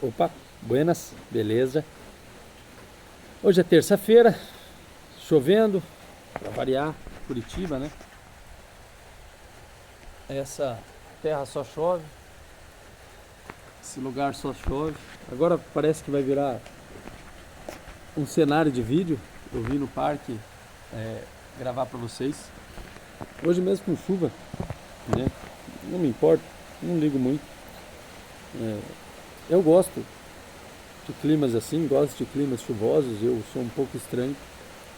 Opa, buenas, beleza. Hoje é terça-feira, chovendo, para variar, Curitiba, né? Essa terra só chove, esse lugar só chove. Agora parece que vai virar um cenário de vídeo. Eu vim no parque gravar para vocês. Hoje mesmo com chuva, né? Não me importa, não ligo muito. Eu gosto de climas assim, gosto de climas chuvosos, eu sou um pouco estranho.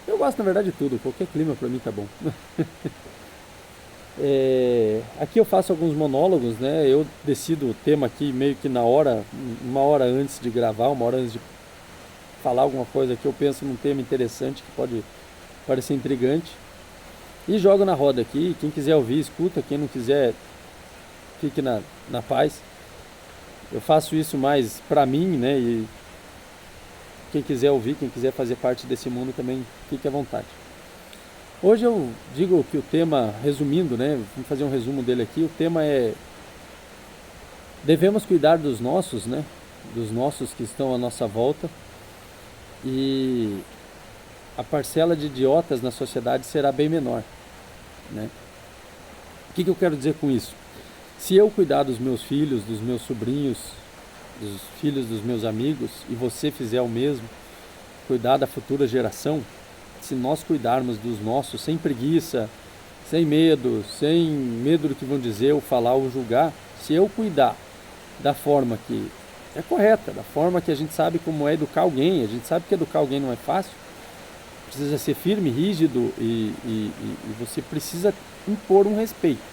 Eu gosto na verdade de tudo, qualquer clima pra mim tá bom. Aqui eu faço alguns monólogos, né? Eu decido o tema aqui meio que na hora, uma hora antes de gravar, uma hora antes de falar alguma coisa que eu penso num tema interessante que pode parecer intrigante. E jogo na roda aqui, quem quiser ouvir, escuta, quem não quiser, fique na paz. Eu faço isso mais pra mim, né? E quem quiser ouvir, quem quiser fazer parte desse mundo também, fique à vontade. Hoje eu digo que o tema, resumindo, né? Vamos fazer um resumo dele aqui. O tema é: devemos cuidar dos nossos, né? Dos nossos que estão à nossa volta. E a parcela de idiotas na sociedade será bem menor, né? O que eu quero dizer com isso? Se eu cuidar dos meus filhos, dos meus sobrinhos, dos filhos dos meus amigos, e você fizer o mesmo, cuidar da futura geração, se nós cuidarmos dos nossos sem preguiça, sem medo do que vão dizer ou falar ou julgar, se eu cuidar da forma que é correta, da forma que a gente sabe como é educar alguém, a gente sabe que educar alguém não é fácil, precisa ser firme, rígido e você precisa impor um respeito.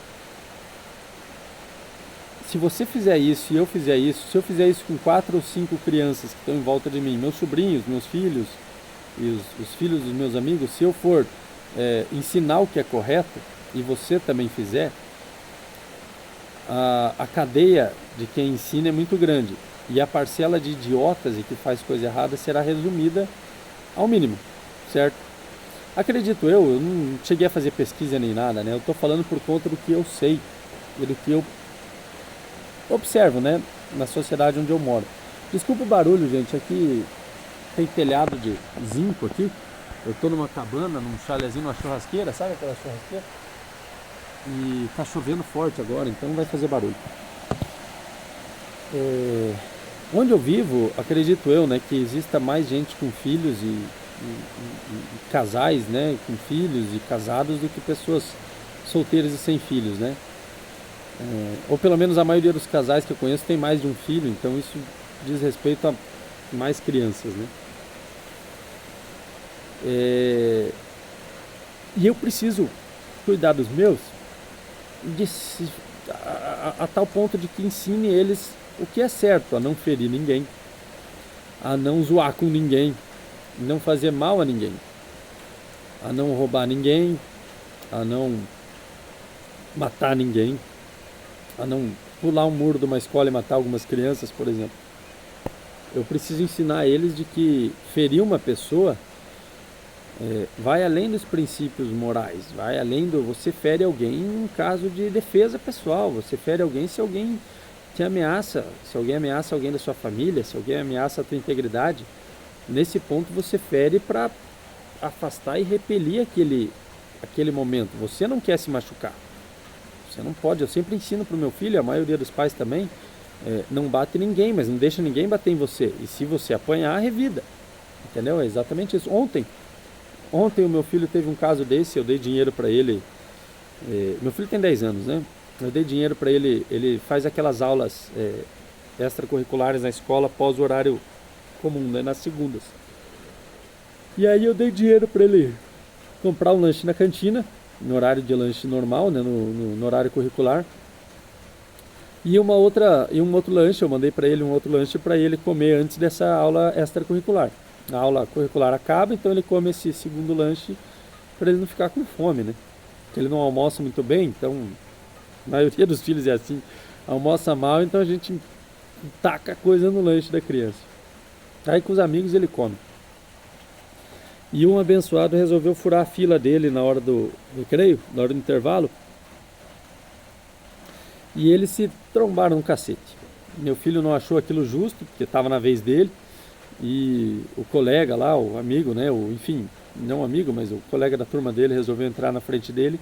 Se você fizer isso e eu fizer isso, se eu fizer isso com 4 ou 5 crianças que estão em volta de mim, meus sobrinhos, meus filhos e os filhos dos meus amigos, se eu for ensinar o que é correto e você também fizer, a cadeia de quem ensina é muito grande e a parcela de idiotas e que faz coisa errada será resumida ao mínimo, certo? Acredito eu não cheguei a fazer pesquisa nem nada, né? Eu estou falando por conta do que eu sei e do que eu observo, né, na sociedade onde eu moro. Desculpa o barulho, gente, aqui tem telhado de zinco aqui. Eu tô numa cabana, num chalezinho, numa churrasqueira, sabe aquela churrasqueira? E tá chovendo forte agora, então vai fazer barulho. Onde eu vivo, acredito eu, né, que exista mais gente com filhos e casais, né, com filhos e casados do que pessoas solteiras e sem filhos, né? Ou pelo menos a maioria dos casais que eu conheço tem mais de um filho, então isso diz respeito a mais crianças, né? E eu preciso cuidar dos meus a tal ponto de que ensine eles o que é certo, a não ferir ninguém, a não zoar com ninguém, não fazer mal a ninguém, a não roubar ninguém, a não matar ninguém, a não pular um muro de uma escola e matar algumas crianças, por exemplo. Eu preciso ensinar eles de que ferir uma pessoa vai além dos princípios morais, vai além do... Você fere alguém em caso de defesa pessoal, você fere alguém se alguém te ameaça, se alguém ameaça alguém da sua família, se alguém ameaça a tua integridade. Nesse ponto você fere para afastar e repelir aquele momento. Você não quer se machucar. Você não pode, eu sempre ensino para o meu filho, a maioria dos pais também, não bate ninguém, mas não deixa ninguém bater em você. E se você apanhar, revida. Entendeu? É exatamente isso. Ontem o meu filho teve um caso desse, eu dei dinheiro para ele. Meu filho tem 10 anos, né? Eu dei dinheiro para ele, ele faz aquelas aulas extracurriculares na escola após o horário comum, né? Nas segundas. E aí eu dei dinheiro para ele comprar um lanche na cantina, no horário de lanche normal, né, no horário curricular. E um outro lanche, eu mandei para ele um outro lanche para ele comer antes dessa aula extracurricular. A aula curricular acaba, então ele come esse segundo lanche para ele não ficar com fome, né? Porque ele não almoça muito bem, então a maioria dos filhos é assim, almoça mal, então a gente taca coisa no lanche da criança. Aí com os amigos ele come. E um abençoado resolveu furar a fila dele na hora do recreio, na hora do intervalo. E eles se trombaram no cacete. Meu filho não achou aquilo justo, porque estava na vez dele, e o colega lá, o amigo, né, enfim, não amigo, mas o colega da turma dele resolveu entrar na frente dele.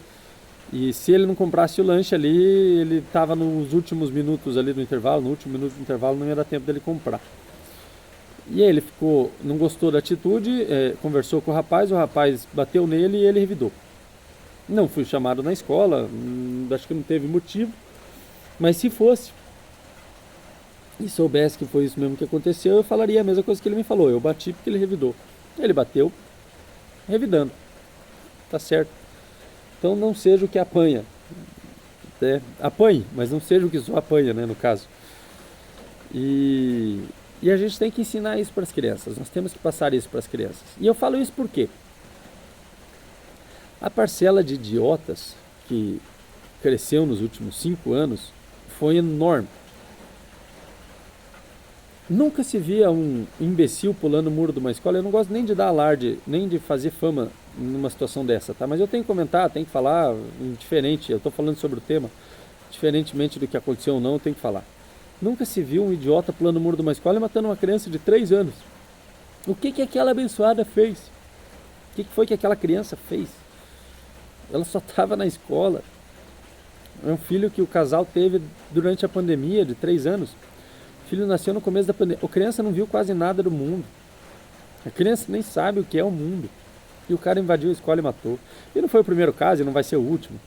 E se ele não comprasse o lanche ali, ele estava nos últimos minutos ali do intervalo, no último minuto do intervalo não ia dar tempo dele comprar. E aí ele ficou, não gostou da atitude, conversou com o rapaz bateu nele e ele revidou. Não fui chamado na escola, acho que não teve motivo, mas se fosse e soubesse que foi isso mesmo que aconteceu, eu falaria a mesma coisa que ele me falou. Eu bati porque ele revidou. Ele bateu, revidando. Tá certo. Então não seja o que apanha. Apanhe, mas não seja o que só apanha, né, no caso. E a gente tem que ensinar isso para as crianças. Nós temos que passar isso para as crianças. E eu falo isso porque a parcela de idiotas que cresceu nos últimos 5 anos foi enorme. Nunca se via um imbecil pulando o muro de uma escola. Eu não gosto nem de dar alarde, nem de fazer fama numa situação dessa, tá? Mas eu tenho que comentar, tenho que falar diferente. Eu estou falando sobre o tema, diferentemente do que aconteceu ou não, eu tenho que falar. Nunca se viu um idiota pulando o muro de uma escola e matando uma criança de 3 anos. O que aquela abençoada fez? O que foi que aquela criança fez? Ela só estava na escola. É um filho que o casal teve durante a pandemia, de 3 anos. O filho nasceu no começo da pandemia. A criança não viu quase nada do mundo. A criança nem sabe o que é o mundo. E o cara invadiu a escola e matou. E não foi o primeiro caso e não vai ser o último.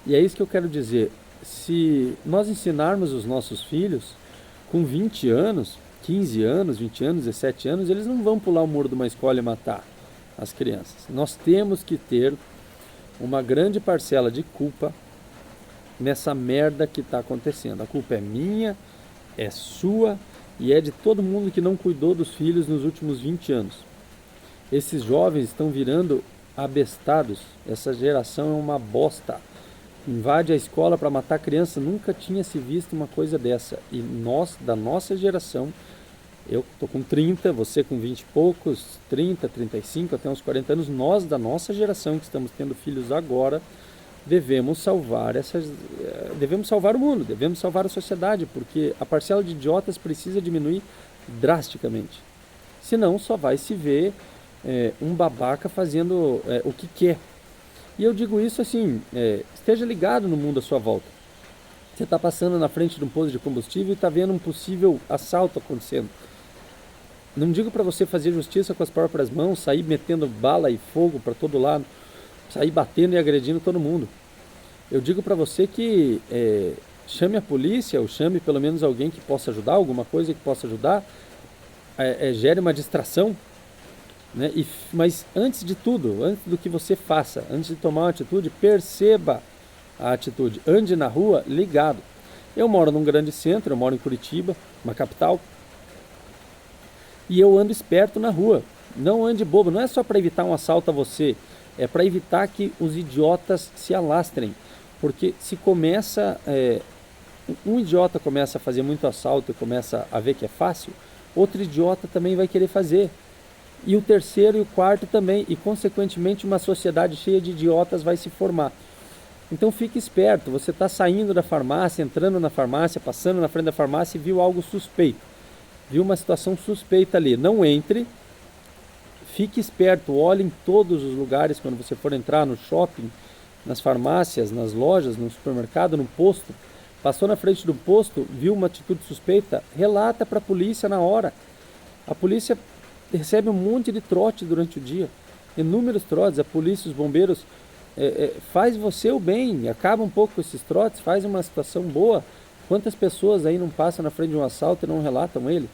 E é isso que eu quero dizer. Se nós ensinarmos os nossos filhos, com 20 anos, 15 anos, 20 anos, 17 anos, eles não vão pular o muro de uma escola e matar as crianças. Nós temos que ter uma grande parcela de culpa nessa merda que está acontecendo. A culpa é minha, é sua e é de todo mundo que não cuidou dos filhos nos últimos 20 anos. Esses jovens estão virando abestados. Essa geração é uma bosta. Invade a escola para matar criança. Nunca tinha se visto uma coisa dessa. E nós, da nossa geração, eu estou com 30, você com 20 e poucos, 30, 35, até uns 40 anos, nós da nossa geração que estamos tendo filhos agora, devemos salvar o mundo, devemos salvar a sociedade, porque a parcela de idiotas precisa diminuir drasticamente. Senão só vai se ver um babaca fazendo o que quer. E eu digo isso assim, esteja ligado no mundo à sua volta. Você está passando na frente de um posto de combustível e está vendo um possível assalto acontecendo. Não digo para você fazer justiça com as próprias mãos, sair metendo bala e fogo para todo lado, sair batendo e agredindo todo mundo. Eu digo para você que chame a polícia, ou chame pelo menos alguém que possa ajudar, alguma coisa que possa ajudar, gere uma distração, né? Mas antes de tudo, antes do que você faça, antes de tomar uma atitude, perceba a atitude, ande na rua ligado. Eu moro num grande centro, eu moro em Curitiba, uma capital, e eu ando esperto na rua, não ande bobo, não é só para evitar um assalto a você, é para evitar que os idiotas se alastrem, porque se começa, um idiota começa a fazer muito assalto e começa a ver que é fácil, outro idiota também vai querer fazer, e o terceiro e o quarto também, e consequentemente uma sociedade cheia de idiotas vai se formar. Então fique esperto, você está saindo da farmácia, entrando na farmácia, passando na frente da farmácia e viu algo suspeito, viu uma situação suspeita ali, não entre. Fique esperto, olhe em todos os lugares quando você for entrar no shopping, nas farmácias, nas lojas, no supermercado, no posto. Passou na frente do posto, viu uma atitude suspeita, relata para a polícia na hora. A polícia recebe um monte de trote durante o dia, inúmeros trotes. A polícia, os bombeiros, faz você o bem, acaba um pouco com esses trotes, faz uma situação boa. Quantas pessoas aí não passam na frente de um assalto e não relatam ele?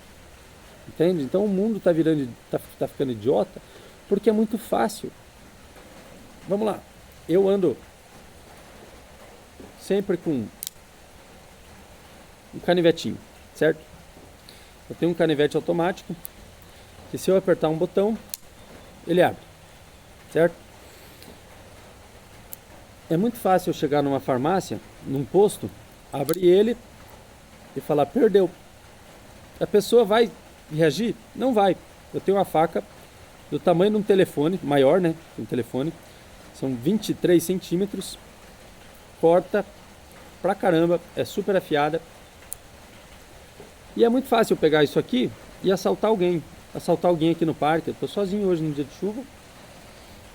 Entende? Então o mundo tá ficando idiota porque é muito fácil. Vamos lá. Eu ando sempre com um canivetinho, certo? Eu tenho um canivete automático que se eu apertar um botão, ele abre, certo? É muito fácil eu chegar numa farmácia, num posto, abrir ele e falar, perdeu. A pessoa vai reagir? Não vai. Eu tenho uma faca do tamanho de um telefone, maior, né? Um telefone. São 23 centímetros. Corta pra caramba, é super afiada. E é muito fácil eu pegar isso aqui e assaltar alguém aqui no parque. Eu estou sozinho hoje no dia de chuva.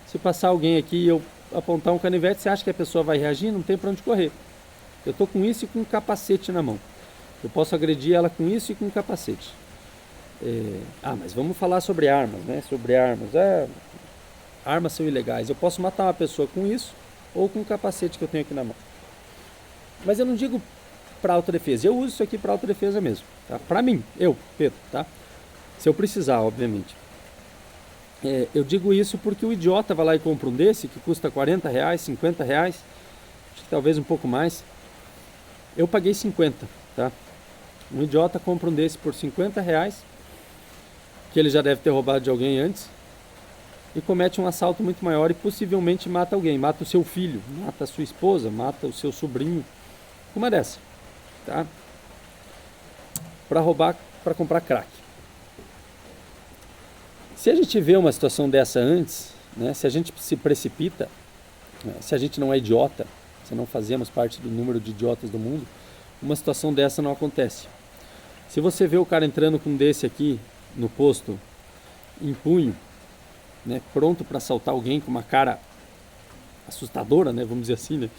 Se passar alguém aqui e eu apontar um canivete, você acha que a pessoa vai reagir? Não tem para onde correr. Eu estou com isso e com um capacete na mão. Eu posso agredir ela com isso e com um capacete. Mas vamos falar sobre armas, né? Sobre armas. Armas são ilegais. Eu posso matar uma pessoa com isso ou com o capacete que eu tenho aqui na mão. Mas eu não digo para autodefesa. Eu uso isso aqui para autodefesa mesmo. Tá? Para mim, Pedro, tá? Se eu precisar, obviamente. Eu digo isso porque o idiota vai lá e compra um desse que custa R$40, R$50, acho que talvez um pouco mais. Eu paguei 50, tá? Um idiota compra um desse por R$50, que ele já deve ter roubado de alguém antes, e comete um assalto muito maior e possivelmente mata alguém, mata o seu filho, mata a sua esposa, mata o seu sobrinho, uma dessa, tá? Para comprar crack. Se a gente vê uma situação dessa antes, né, se a gente se precipita, se a gente não é idiota, se não fazemos parte do número de idiotas do mundo, uma situação dessa não acontece. Se você vê o cara entrando com um desse aqui no posto, em punho, né, pronto para assaltar alguém com uma cara assustadora, né, vamos dizer assim, né,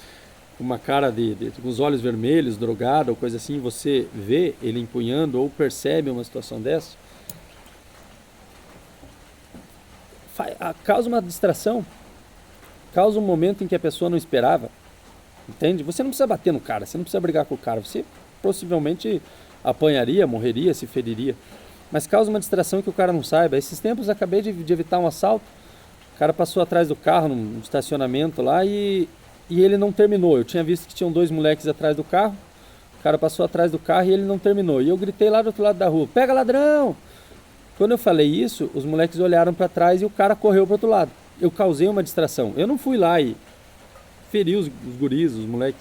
com uma cara com os olhos vermelhos, drogado ou coisa assim, você vê ele empunhando ou percebe uma situação dessa, causa uma distração, causa um momento em que a pessoa não esperava, entende? Você não precisa bater no cara, você não precisa brigar com o cara, você possivelmente apanharia, morreria, se feriria, mas causa uma distração que o cara não saiba. Esses tempos acabei de evitar um assalto, o cara passou atrás do carro num estacionamento lá e ele não terminou. Eu tinha visto que tinham 2 moleques atrás do carro, o cara passou atrás do carro e ele não terminou, e eu gritei lá do outro lado da rua: pega ladrão! Quando eu falei isso, os moleques olharam para trás e o cara correu para o outro lado. Eu causei uma distração. Eu não fui lá e feri os guris, os moleques.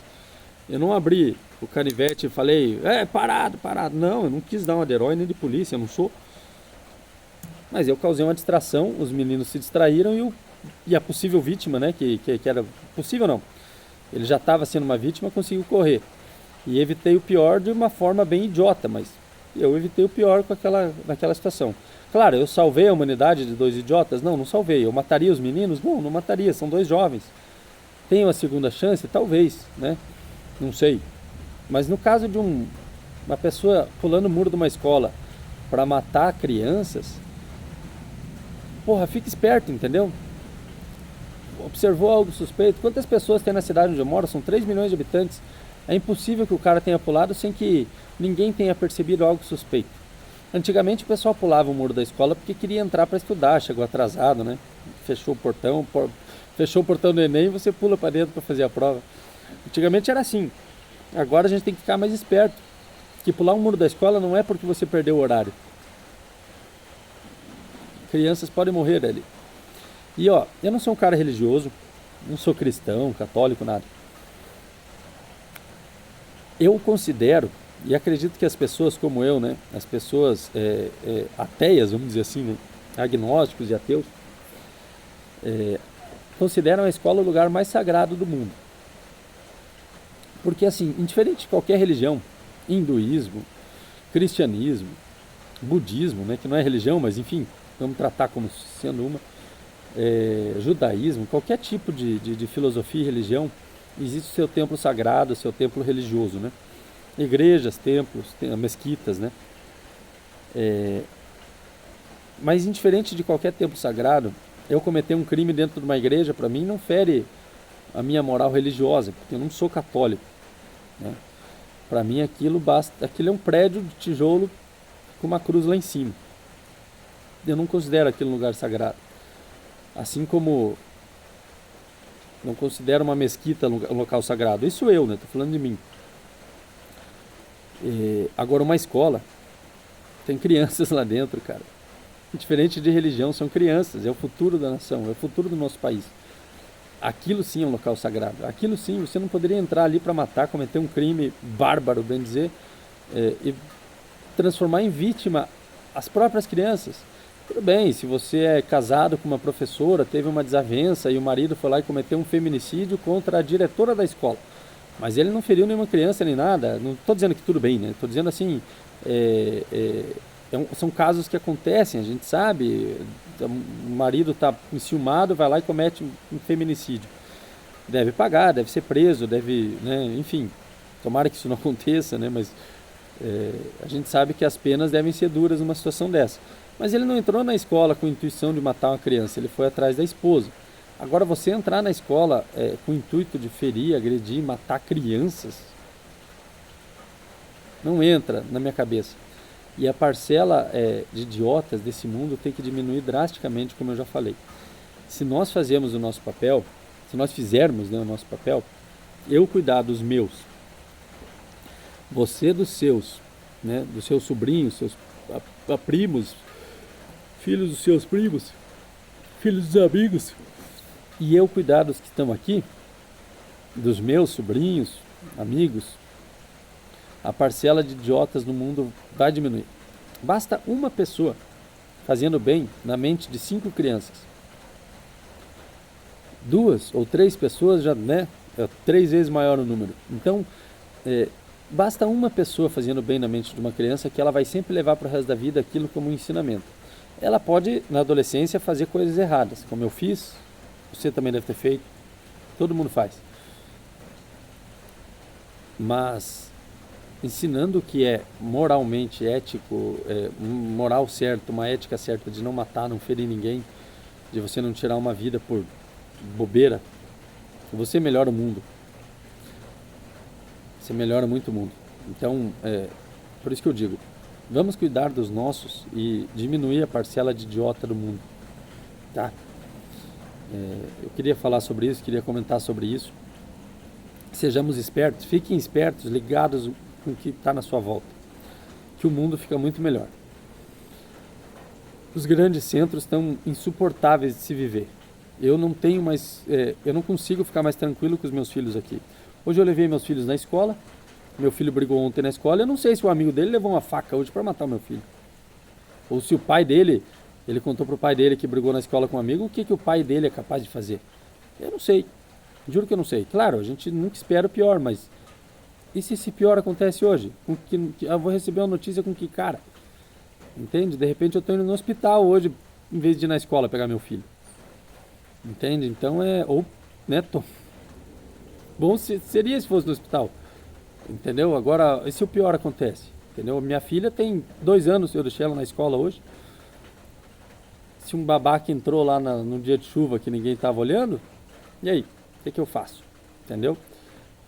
Eu não abri o canivete e falei: parado. Não, eu não quis dar uma de herói nem de polícia, eu não sou. Mas eu causei uma distração, os meninos se distraíram e a possível vítima, né, que era possível não, ele já estava sendo uma vítima, conseguiu correr. E evitei o pior de uma forma bem idiota, mas eu evitei o pior naquela situação. Claro, eu salvei a humanidade de 2 idiotas? Não salvei. Eu mataria os meninos? Não mataria, são 2 jovens. Tem uma segunda chance? Talvez, né? Não sei. Mas no caso de uma pessoa pulando o muro de uma escola para matar crianças, fica esperto, entendeu? Observou algo suspeito. Quantas pessoas tem na cidade onde eu moro? São 3 milhões de habitantes. É impossível que o cara tenha pulado sem que ninguém tenha percebido algo suspeito. Antigamente o pessoal pulava o muro da escola porque queria entrar para estudar, chegou atrasado, né? Fechou o portão do Enem e você pula para dentro para fazer a prova. Antigamente era assim. Agora a gente tem que ficar mais esperto. Que pular um muro da escola não é porque você perdeu o horário. Crianças podem morrer ali. E eu não sou um cara religioso, não sou cristão, católico, nada. Eu considero, e acredito que as pessoas como eu, né, as pessoas ateias, vamos dizer assim, né, agnósticos e ateus, consideram a escola o lugar mais sagrado do mundo. Porque assim, indiferente de qualquer religião, hinduísmo, cristianismo, budismo, né, que não é religião, mas enfim, vamos tratar como sendo uma, judaísmo, qualquer tipo de filosofia e religião, existe o seu templo sagrado, o seu templo religioso, né? Igrejas, templos, mesquitas, né? Mas indiferente de qualquer templo sagrado, eu cometer um crime dentro de uma igreja, para mim, não fere a minha moral religiosa, porque eu não sou católico, né? Para mim aquilo é um prédio de tijolo com uma cruz lá em cima. Eu não considero aquilo um lugar sagrado. Assim como não considero uma mesquita um local sagrado. Isso eu, né? Tô falando de mim. Agora uma escola tem crianças lá dentro, cara. Diferente de religião, são crianças. É o futuro da nação, é o futuro do nosso país. Aquilo sim é um local sagrado. Aquilo sim, você não poderia entrar ali para matar, cometer um crime bárbaro, bem dizer, e transformar em vítima as próprias crianças. Tudo bem, se você é casado com uma professora, teve uma desavença e o marido foi lá e cometeu um feminicídio contra a diretora da escola. Mas ele não feriu nenhuma criança nem nada. Não estou dizendo que tudo bem, né? Estou dizendo assim, São casos que acontecem, a gente sabe, o marido está enciumado, vai lá e comete um feminicídio. Deve pagar, deve ser preso, deve, né, enfim, tomara que isso não aconteça, né, mas a gente sabe que as penas devem ser duras numa situação dessa. Mas ele não entrou na escola com a intuição de matar uma criança, ele foi atrás da esposa. Agora, você entrar na escola com o intuito de ferir, agredir, matar crianças, não entra na minha cabeça. E a parcela de idiotas desse mundo tem que diminuir drasticamente, como eu já falei. Se nós fazemos o nosso papel, se nós fizermos, né, o nosso papel, eu cuidar dos meus, você dos seus, né, dos seus sobrinhos, seus primos, filhos dos seus primos, filhos dos amigos, e eu cuidar dos que estão aqui, dos meus sobrinhos, amigos, a parcela de idiotas no mundo vai diminuir. Basta uma pessoa fazendo bem na mente de 5 crianças. 2 ou 3 pessoas já, né, é 3 vezes maior o número. Então, basta uma pessoa fazendo bem na mente de uma criança que ela vai sempre levar para o resto da vida aquilo como um ensinamento. Ela pode, na adolescência, fazer coisas erradas, como eu fiz, você também deve ter feito, todo mundo faz. Mas ensinando o que é moralmente ético, moral certo, uma ética certa de não matar, não ferir ninguém, de você não tirar uma vida por bobeira, você melhora o mundo. Você melhora muito o mundo. Então, por isso que eu digo, vamos cuidar dos nossos e diminuir a parcela de idiota do mundo. Tá? Eu queria falar sobre isso, queria comentar sobre isso. Sejamos espertos, fiquem espertos, ligados com o que está na sua volta, que o mundo fica muito melhor. Os grandes centros estão insuportáveis de se viver. Eu não tenho mais, eu não consigo ficar mais tranquilo com os meus filhos aqui. Hoje eu levei meus filhos na escola, meu filho brigou ontem na escola, eu não sei se o amigo dele levou uma faca hoje para matar o meu filho. Ou se o pai dele, ele contou para o pai dele que brigou na escola com um amigo, o que o pai dele é capaz de fazer. Eu não sei, juro que eu não sei. Claro, a gente nunca espera o pior, mas e se esse pior acontece hoje? Eu vou receber uma notícia com que cara? Entende? De repente eu estou indo no hospital hoje, em vez de ir na escola pegar meu filho. Entende? Então bom seria se fosse no hospital. Entendeu? Agora, e se o pior acontece? Entendeu? Minha filha tem 2 anos, eu deixei ela na escola hoje. Se um babaca entrou lá no dia de chuva que ninguém estava olhando, e aí? O que eu faço? Entendeu?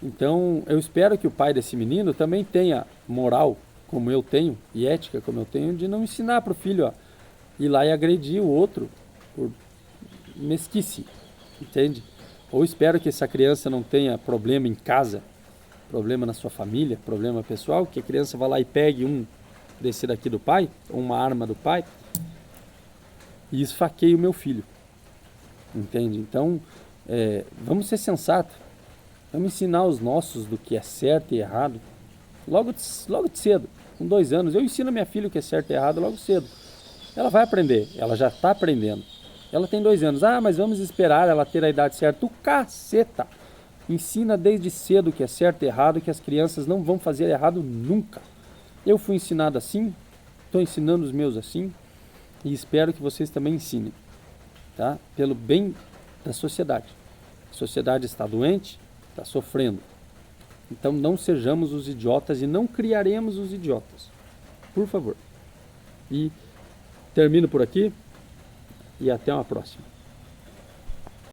Então, eu espero que o pai desse menino também tenha moral, como eu tenho, e ética, como eu tenho, de não ensinar para o filho ir lá e agredir o outro por mesquice, entende? Ou espero que essa criança não tenha problema em casa, problema na sua família, problema pessoal, que a criança vá lá e pegue um desse daqui do pai, ou uma arma do pai, e esfaqueie o meu filho, entende? Então, vamos ser sensatos. Vamos ensinar os nossos do que é certo e errado logo de cedo, com 2 anos. Eu ensino a minha filha o que é certo e errado logo cedo. Ela vai aprender, ela já está aprendendo. Ela tem 2 anos. Ah, mas vamos esperar ela ter a idade certa. O caceta! Ensina desde cedo o que é certo e errado, que as crianças não vão fazer errado nunca. Eu fui ensinado assim, estou ensinando os meus assim, e espero que vocês também ensinem, tá? Pelo bem da sociedade. A sociedade está doente, está sofrendo. Então não sejamos os idiotas e não criaremos os idiotas. Por favor. E termino por aqui e até uma próxima.